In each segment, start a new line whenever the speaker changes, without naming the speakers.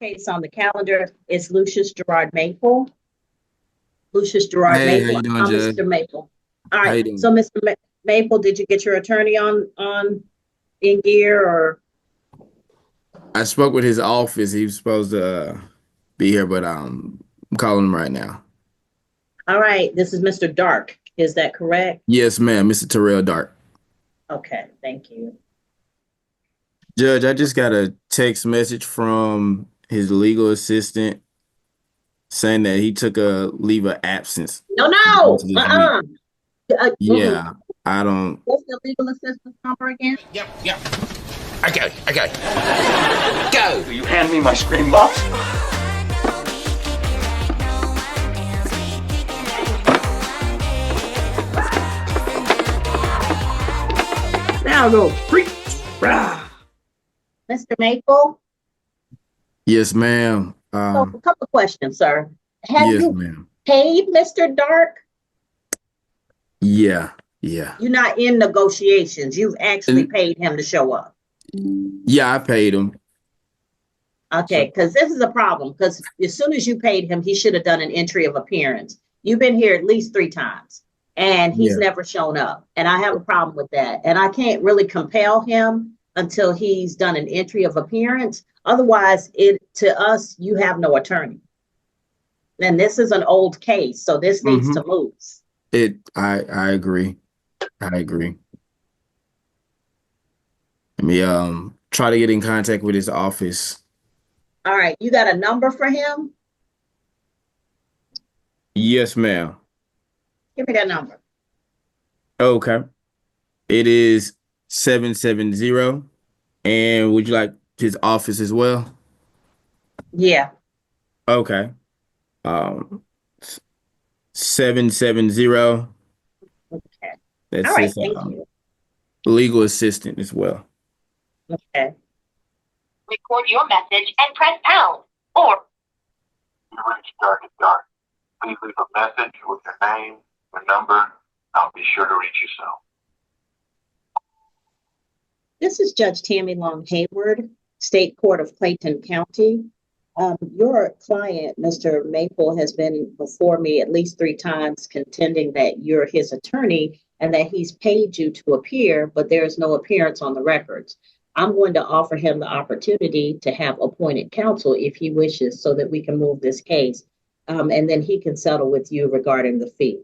Case on the calendar is Lucius Gerard Maple. Lucius Gerard
Hey, how
Maple.
you doing, Judge?
Mr. Maple. All
How you
right.
doing?
So, Mr. Maple, did you get your attorney on in gear or?
I spoke with his office. He was supposed to be here, but I'm calling him right now.
All right. This is Mr. Dark. Is that correct?
Yes, ma'am, Mr. Terrell Dark.
Okay. Thank you.
Judge, I just got a text message from his legal assistant saying that he took a leave of absence.
No.
Yeah, I don't.
What's the legal assistance number again?
Yep. Okay. Go. Will you hand me my screen box?
Now go. Mr. Maple.
Yes, ma'am.
So a couple of questions, sir. Have
yes,
you
ma'am.
paid Mr. Dark?
Yeah.
You're not in negotiations. You've actually paid him to show up.
Yeah, I paid him.
Okay, because this is a problem. Because as soon as you paid him, he should have done an entry of appearance. You've been here at least 3 times, and he's never shown up. And I have a problem with that. And I can't really compel him until he's done an entry of appearance. Otherwise, to us, you have no attorney. And this is an old case, so this needs to move.
I agree. Let me try to get in contact with his office.
All right, you got a number for him?
Yes, ma'am.
Give me that number.
Okay. It is 770. And would you like his office as well?
Yeah.
Okay. 770.
Okay.
That's
all right,
his
thank you.
legal assistant as well.
Okay.
Record your message and press pound or
You reached Dark. Please leave a message with your name, your number. I'll be sure to reach you soon.
This is Judge Tammy Long Hayward, State Court of Clayton County. Your client, Mr. Maple, has been before me at least 3 times contending that you're his attorney and that he's paid you to appear, but there is no appearance on the records. I'm going to offer him the opportunity to have appointed counsel if he wishes so that we can move this case. And then he can settle with you regarding the fee.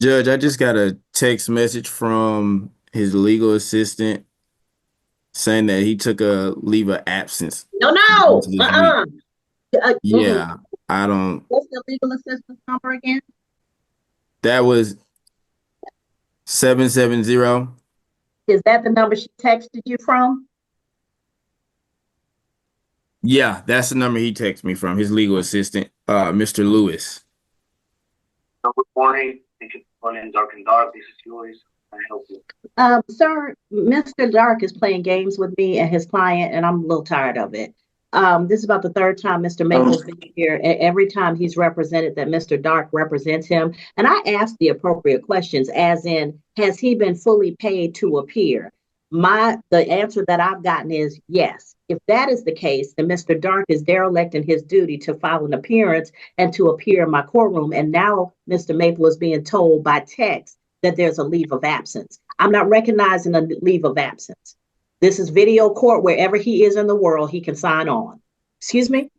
Judge, I just got a text message from his legal assistant saying that he took a leave of absence.
No.
Yeah, I don't.
What's the legal assistance number again?
That was 770.
Is that the number she texted you from?
Yeah, that's the number he texted me from, his legal assistant, Mr. Lewis.
Good morning. Thank you for calling Dark. This is yours. Can I help you?
Sir, Mr. Dark is playing games with me and his client, and I'm a little tired of it. This is about the 3rd time Mr. Maple's been here, and every time he's represented that Mr. Dark represents him. And I asked the appropriate questions, as in, has he been fully paid to appear? The answer that I've gotten is yes. If that is the case, then Mr. Dark is derelict in his duty to file an appearance and to appear in my courtroom. And now Mr. Maple is being told by text that there's a leave of absence. I'm not recognizing a leave of absence. This is video court. Wherever he is in the world, he can sign on. Excuse me?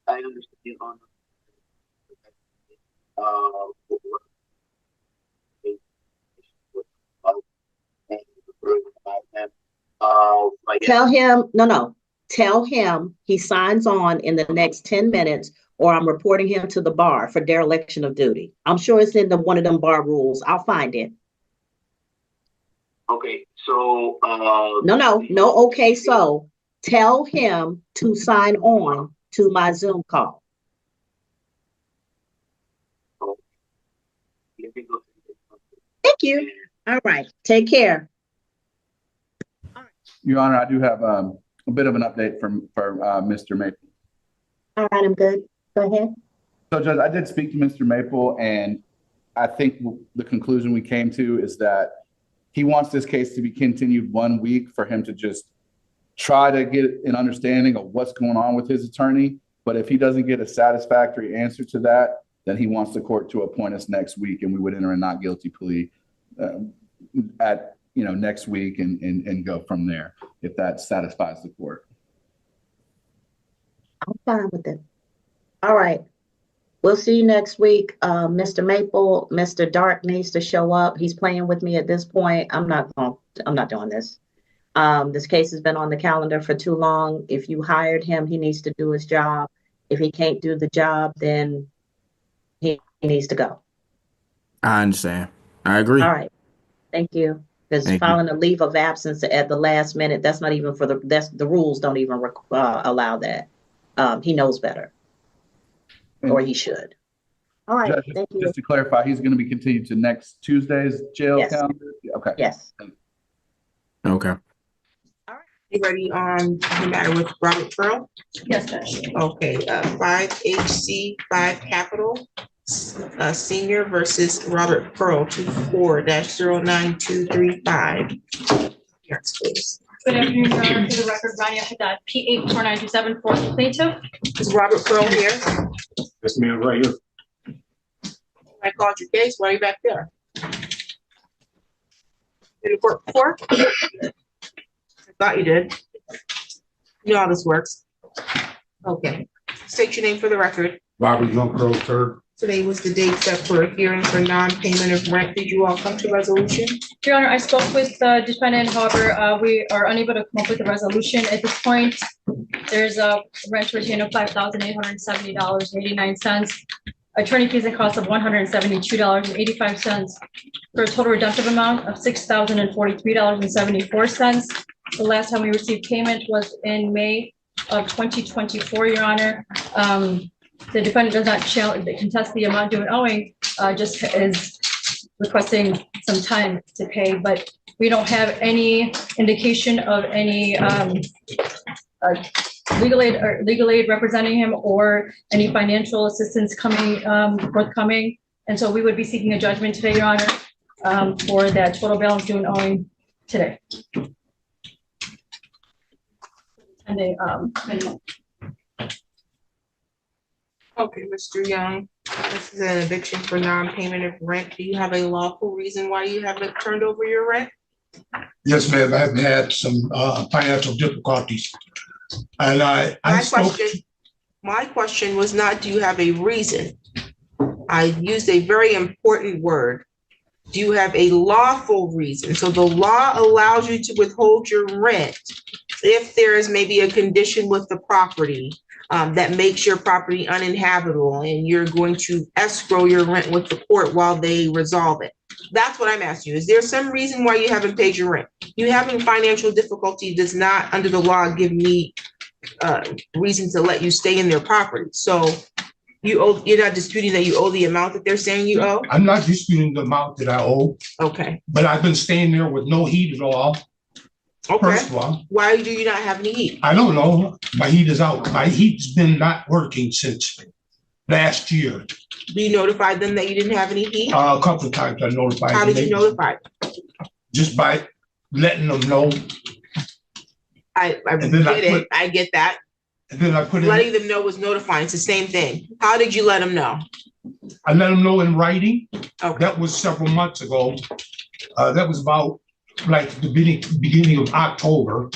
I understand.
Tell him, no. Tell him he signs on in the next 10 minutes or I'm reporting him to the bar for dereliction of duty. I'm sure it's in one of them bar rules. I'll find it.
Okay, so
No, okay, so tell him to sign on to my Zoom call. Thank you. All right, take care.
Your Honor, I do have a bit of an update for Mr. Maple.
All right, I'm good. Go ahead.
So, Judge, I did speak to Mr. Maple, and I think the conclusion we came to is that he wants this case to be continued 1 week for him to just try to get an understanding of what's going on with his attorney. But if he doesn't get a satisfactory answer to that, then he wants the court to appoint us next week, and we would enter a not guilty plea at next week and go from there if that satisfies the court.
I'm fine with it. All right. We'll see you next week. Mr. Maple, Mr. Dark needs to show up. He's playing with me at this point. I'm not doing this. This case has been on the calendar for too long. If you hired him, he needs to do his job. If he can't do the job, then he needs to go.
I understand. I agree.
All right. Thank you. Because filing a leave of absence at the last minute, that's not even the rules don't even allow that. He knows better. Or he should. All right.
Judge,
thank you.
just to clarify, he's going to be continued to next Tuesday's jail calendar? Okay.
Yes.
Okay.
You ready on the matter with Robert Pearl?
Yes, Judge.
Okay, 5HC5 Capital, Senior versus Robert Pearl, 24-09235. Yes, please.
Good afternoon, Your Honor. For the record, Ronnie Haddad, P84927 for the plaintiff.
Is Robert Pearl here?
Yes, ma'am, right here.
I called your case. Why are you back there? In the court before? I thought you did. You know how this works. Okay. State your name for the record.
Robert Young Pearl III.
Today was the date set for a hearing for non-payment of rent. Did you all come to resolution?
Your Honor, I spoke with the defendant. However, we are unable to come up with a resolution at this point. There's a rent retained of $5,870.89. Attorney fees and costs of $172.85 for a total redemptive amount of $6,043.74. The last time we received payment was in May of 2024, Your Honor. The defendant does not contest the amount due and owing, just is requesting some time to pay, but we don't have any indication of any legal aid representing him or any financial assistance forthcoming. And so we would be seeking a judgment today, Your Honor, for that total balance due and owing today.
Okay, Mr. Young, this is an eviction for non-payment of rent. Do you have a lawful reason why you haven't turned over your rent?
Yes, ma'am. I've had some financial difficulties. And
my question was not, do you have a reason? I used a very important word. Do you have a lawful reason? So the law allows you to withhold your rent if there is maybe a condition with the property that makes your property uninhabitable and you're going to escrow your rent with the court while they resolve it. That's what I'm asking you. Is there some reason why you haven't paid your rent? You having financial difficulty does not, under the law, give me reason to let you stay in their property. So you're not disputing that you owe the amount that they're saying you owe?
I'm not disputing the amount that I owe.
Okay.
But I've been staying there with no heat at all.
Okay.
First of all.
Why do you not have any heat?
I don't know. My heat is out. My heat's been not working since last year.
Do you notify them that you didn't have any heat?
A couple of times I notified them.
How did you notify them?
Just by letting them know.
I get that.
And then I put in.
Letting them know was notifying. It's the same thing. How did you let them know?
I let them know in writing.
Okay.
That was several months ago. That was about like the beginning of October.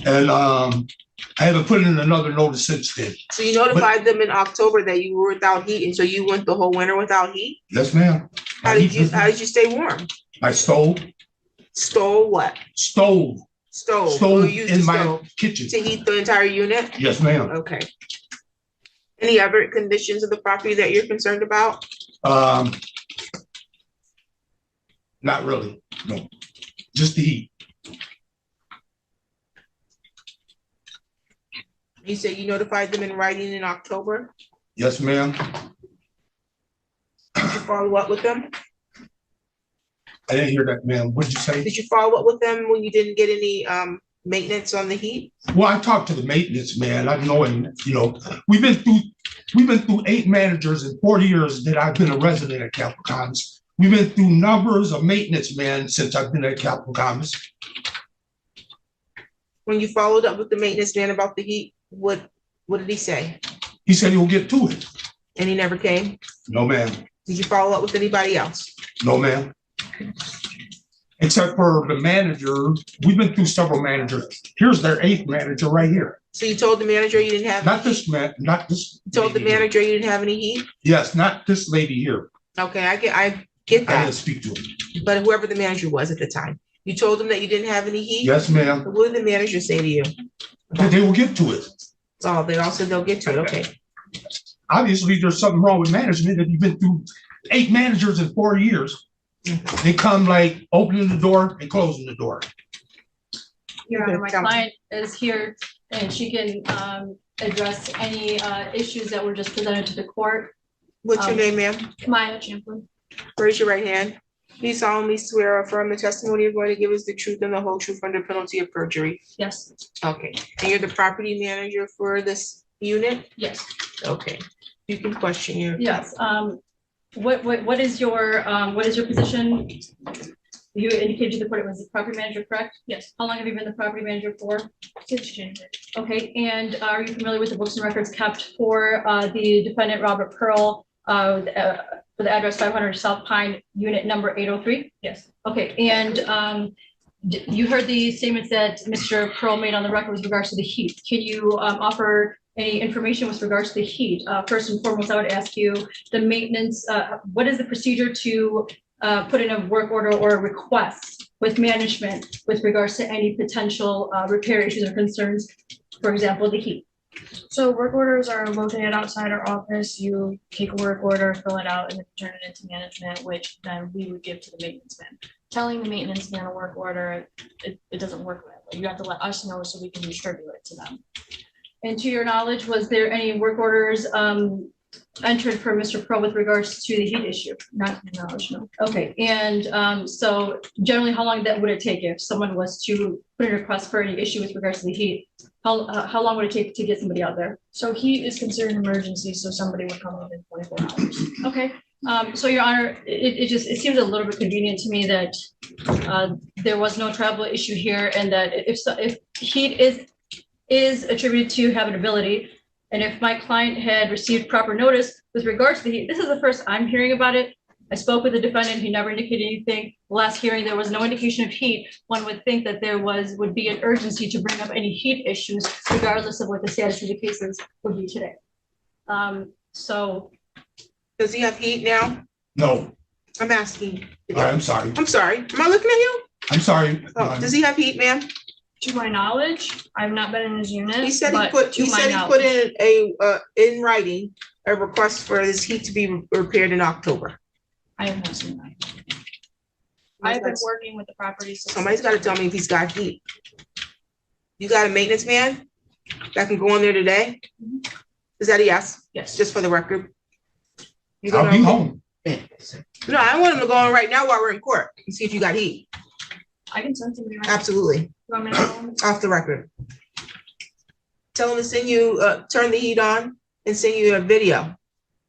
And I haven't put in another notice since then.
So you notified them in October that you were without heat, and so you went the whole winter without heat?
Yes, ma'am.
How did you stay warm?
I stole.
Stole what?
Stole.
Stove.
Stove
You used
in
the
my
stove
kitchen.
to heat the entire unit?
Yes, ma'am.
Okay. Any other conditions of the property that you're concerned about?
Not really, no. Just the heat.
You said you notified them in writing in October?
Yes, ma'am.
Did you follow up with them?
I didn't hear that, ma'am. What'd you say?
Did you follow up with them when you didn't get any maintenance on the heat?
Well, I talked to the maintenance man. I know, and we've been through 8 managers in 40 years that I've been a resident at Capital Commons. We've been through numbers of maintenance men since I've been at Capital Commons.
When you followed up with the maintenance man about the heat, what did he say?
He said he'll get to it.
And he never came?
No, ma'am.
Did you follow up with anybody else?
No, ma'am. Except for the manager. We've been through several managers. Here's their 8th manager right here.
So you told the manager you didn't have?
Not this man, not this.
You told the
lady here.
manager you didn't have any heat?
Yes, not this lady here.
Okay, I get
I
that,
didn't speak to him.
but whoever the manager was at the time, you told them that you didn't have any heat?
Yes, ma'am.
What did the manager say to you?
That they will get to it.
Oh, they all said they'll get to it, okay.
Obviously, there's something wrong with management. If you've been through 8 managers in 4 years, they come like opening the door and closing the door.
Your Honor, my
Tell me.
client is here and she can address any issues that were just presented to the court.
What's your name, ma'am?
Maya Champlin.
Raise your right hand. Do you solemnly swear or affirm the testimony you're going to give is the truth and the whole truth under penalty of perjury?
Yes.
Okay, and you're the property manager for this unit?
Yes.
Okay, you can question your.
Yes. What is your position? You indicated to the court it was the property manager, correct? Yes. How long have you been the property manager for? Since January. Okay, and are you familiar with the books and records kept for the defendant Robert Pearl for the address 500 South Pine, unit number 803? Yes. Okay, and you heard the statements that Mr. Pearl made on the record with regards to the heat. Can you offer any information with regards to the heat? First and foremost, I would ask you the maintenance, what is the procedure to put in a work order or a request with management with regards to any potential repair issues or concerns, for example, the heat?
So work orders are located outside our office. You take a work order, fill it out, and then turn it into management, which then we would give to the maintenance man. Telling the maintenance man a work order, it doesn't work that way. You have to let us know so we can distribute it to them.
And to your knowledge, was there any work orders entered for Mr. Pearl with regards to the heat issue?
Not to my knowledge, no.
Okay, and so generally, how long would it take if someone was to put in a request for any issue with regards to the heat? How long would it take to get somebody out there?
So heat is considered an emergency, so somebody would come within 24 hours.
Okay, so Your Honor, it seems a little bit convenient to me that there was no travel issue here, and that if heat is attributed to habitability, and if my client had received proper notice with regards to the heat, this is the first I'm hearing about it. I spoke with the defendant, he never indicated anything. Last hearing, there was no indication of heat. One would think that there would be an urgency to bring up any heat issues, regardless of what the status of the cases would be today. So.
Does he have heat now?
No,
I'm asking.
I'm sorry.
I'm sorry, am I looking at you?
I'm sorry.
Oh, does he have heat, ma'am?
To my knowledge, I've not been in his unit.
He said he
but
put,
to
he
my
said he
knowledge-
put in in writing, a request for this heat to be repaired in October.
I have not seen that. I've been working with the property.
Somebody's gotta tell me if he's got heat. You got a maintenance man that can go in there today? Is that a yes?
Yes.
Just for the record? You
I'll be
gonna-
home.
No, I want him to go in right now while we're in court and see if you got heat.
I can send somebody right now.
Absolutely,
You want me to call him?
off the record. Tell him to send you, turn the heat on and send you a video.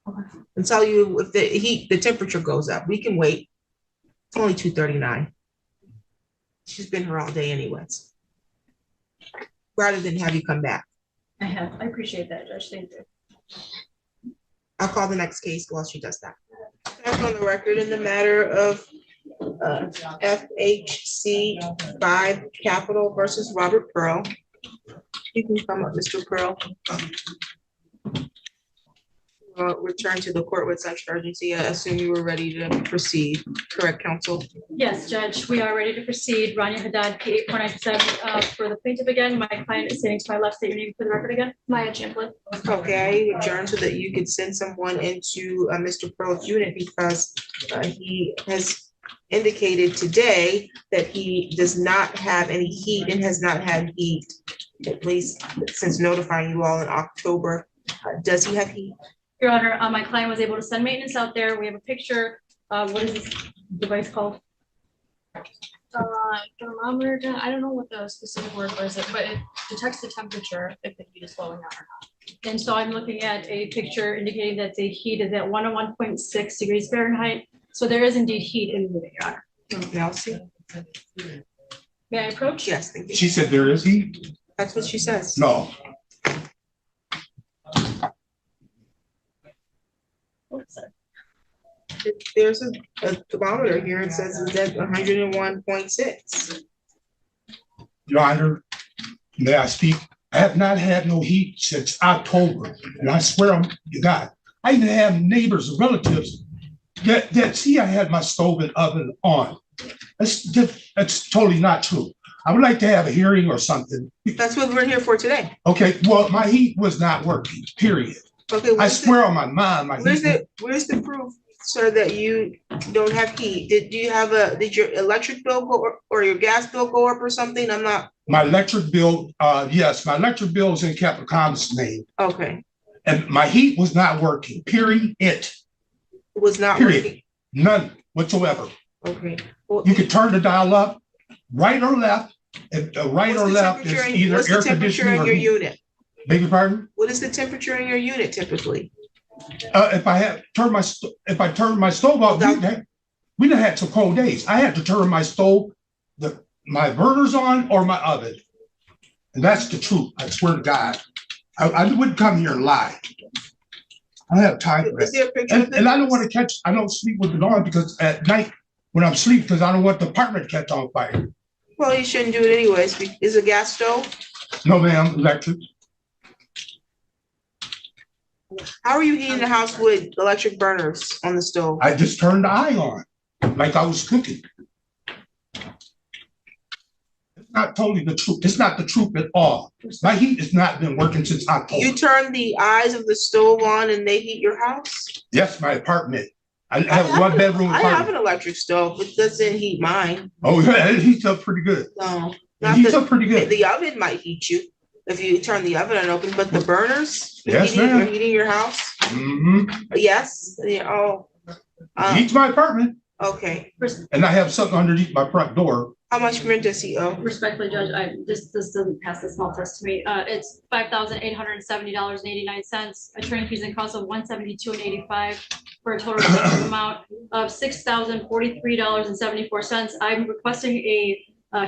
Okay.
And tell you if the temperature goes up. We can wait. It's only 2:39. She's been here all day anyways. Rather than have you come back.
I appreciate that, Judge, thank you.
I'll call the next case while she does that. Back on the record in the matter of FHC 5 Capital versus Robert Pearl. You can come up, Mr. Pearl. Return to the court with such urgency. I assume you were ready to proceed, correct, counsel?
Yes, Judge, we are ready to proceed. Rania Haddad, P 8497, for the plaintiff again. My client is sitting to my left. State your name for the record again.
Maya Champlin.
Okay, I adjourn so that you could send someone into Mr. Pearl's unit because he has indicated today that he does not have any heat and has not had heat, at least since notifying you all in October. Does he have heat?
Your Honor, my client was able to send maintenance out there. We have a picture. What is this device called?
Thermometer, I don't know what the specific word was, but it detects the temperature if the heat is flowing out or not.
And so I'm looking at a picture indicating that the heat is at 101.6 degrees Fahrenheit. So there is indeed heat in the unit, Your Honor.
Now see.
May I approach?
Yes, thank you.
She said there is heat?
That's what she says.
No.
Oops, sorry.
There's a thermometer here. It says it's at 101.6.
Your Honor, may I speak? I have not had no heat since October, and I swear to God, I even have neighbors and relatives that see I had my stove and oven on. That's totally not true. I would like to have a hearing or something.
That's what we're here for today.
Okay, well, my heat was not working, period.
Okay,
I swear on my mom, my
where's
heat.
the proof, sir, that you don't have heat? Did your electric bill go or your gas bill go up or something? I'm not.
My electric bill, yes, my electric bill is in Capricorn's name.
Okay.
And my heat was not working, period. It
was not
period.
working.
None whatsoever.
Okay. Well,
you can turn the dial up, right or left. If right or left is either
what's
air
the temperature
conditioning
in
or
your
heat.
unit?
Beg your pardon?
What is the temperature in your unit typically?
If I turned my stove off, we done had some cold days. I had to turn my stove, my burners on or my oven. And that's the truth. I swear to God. I wouldn't come here and lie. I don't have time for that. And I don't want to I don't sleep with it on because at night when I'm asleep, because I don't want the apartment to catch on fire.
Well, you shouldn't do it anyways. Is it a gas stove?
No, ma'am, electric.
How are you heating the house with electric burners on the stove?
I just turned the eye on, like I was cooking. It's not totally the truth. It's not the truth at all. My heat has not been working since October.
You turn the eyes of the stove on and they heat your house?
Yes, my apartment. I have one bedroom apartment.
I have an electric stove. It doesn't heat mine.
Oh, yeah, it heats up pretty good.
No.
It heats up pretty good.
The oven might heat you if you turn the oven on open, but the burners,
yes,
are heating your house?
Mm-hmm.
Yes. Yeah, oh.
It heats my apartment.
Okay.
And I have something underneath my front door.
How much rent does he owe?
Respectfully, Judge, this doesn't pass the small test to me. It's $5,870.89. Attorney fees and costs of $172.85 for a total amount of $6,043.74. I'm requesting a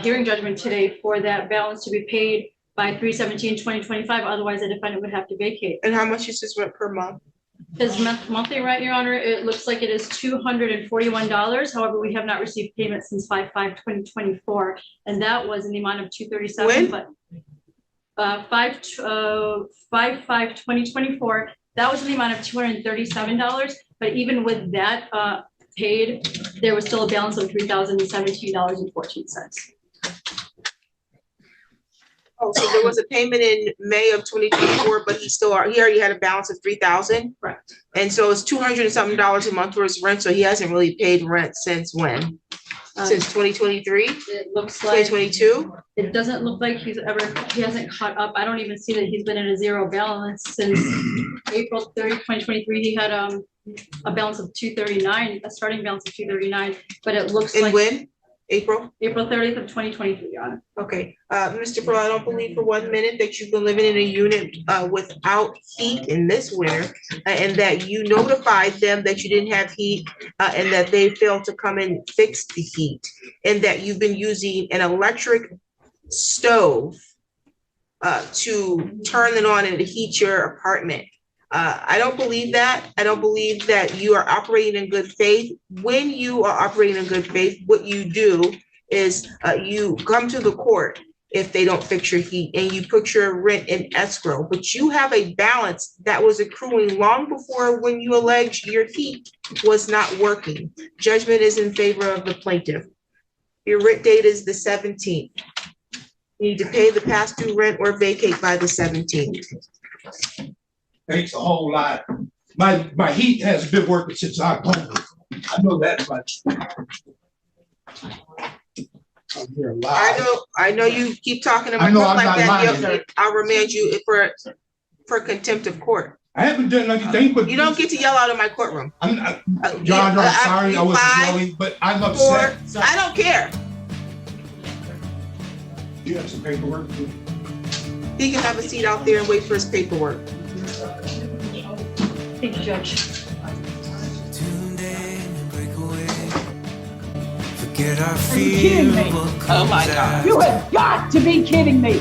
hearing judgment today for that balance to be paid by 3/17/2025. Otherwise, the defendant would have to vacate.
And how much is his rent per month?
His monthly rent, Your Honor, it looks like it is $241. However, we have not received payment since 5/5/2024, and that was in the amount of $237.
When?
But 5/5/2024, that was in the amount of $237. But even with that paid, there was still a balance of $3,017.14.
Oh, so there was a payment in May of 2024, but he already had a balance of $3,000?
Correct.
And so it's $200 and something a month for his rent, so he hasn't really paid rent since when? Since 2023?
It looks like
2022?
It doesn't look like he hasn't caught up. I don't even see that he's been in a zero balance since April 30, 2023. He had a balance of $239, a starting balance of $239, but it looks like.
And when? April
30th of 2023, Your Honor.
Okay, Mr. Pearl, I don't believe for 1 minute that you've been living in a unit without heat in this winter, and that you notified them that you didn't have heat, and that they failed to come and fix the heat, and that you've been using an electric stove to turn it on and to heat your apartment. I don't believe that. I don't believe that you are operating in good faith. When you are operating in good faith, what you do is you come to the court if they don't fix your heat and you put your rent in escrow, but you have a balance that was accruing long before when you alleged your heat was not working. Judgment is in favor of the plaintiff. Your rent date is the 17th. You need to pay the past due rent or vacate by the 17th.
Thanks a whole lot. My heat has been working since October. I know that much. I'm here live.
I know you keep talking to
I
my
know
court
I'm
like
not
that.
lying.
I'll remand you for contempt of court.
I haven't done anything, but
you don't get to yell out in my courtroom.
John, I'm sorry, I wasn't yelling, but I'm upset.
I don't care.
Do you have some paperwork?
He can have a seat out there and wait for his paperwork.
Thank you, Judge.
Are you kidding me?
Oh my God.
You have got to be kidding me.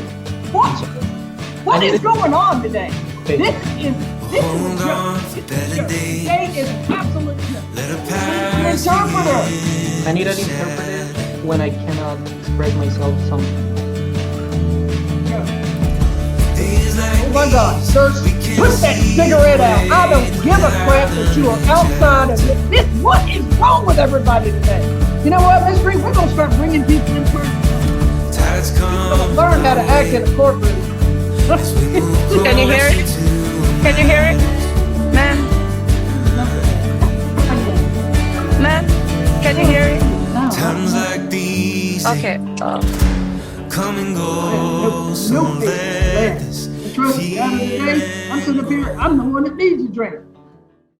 What is going on today? This is a joke. Today is absolute joke. The interpreter.
I need an interpreter when I cannot express myself something.
Oh my God, sir, put that cigarette out. I don't give a crap that you are outside of this. What is wrong with everybody today? You know what, Miss Green, we're going to start bringing people in person. We're going to learn how to act in a courtroom.
Can you hear it? Can you hear it? Ma'am? Ma'am? Can you hear it? Okay.
Come and go. Trust me, I'm sitting up here. I'm the one that needs a drink.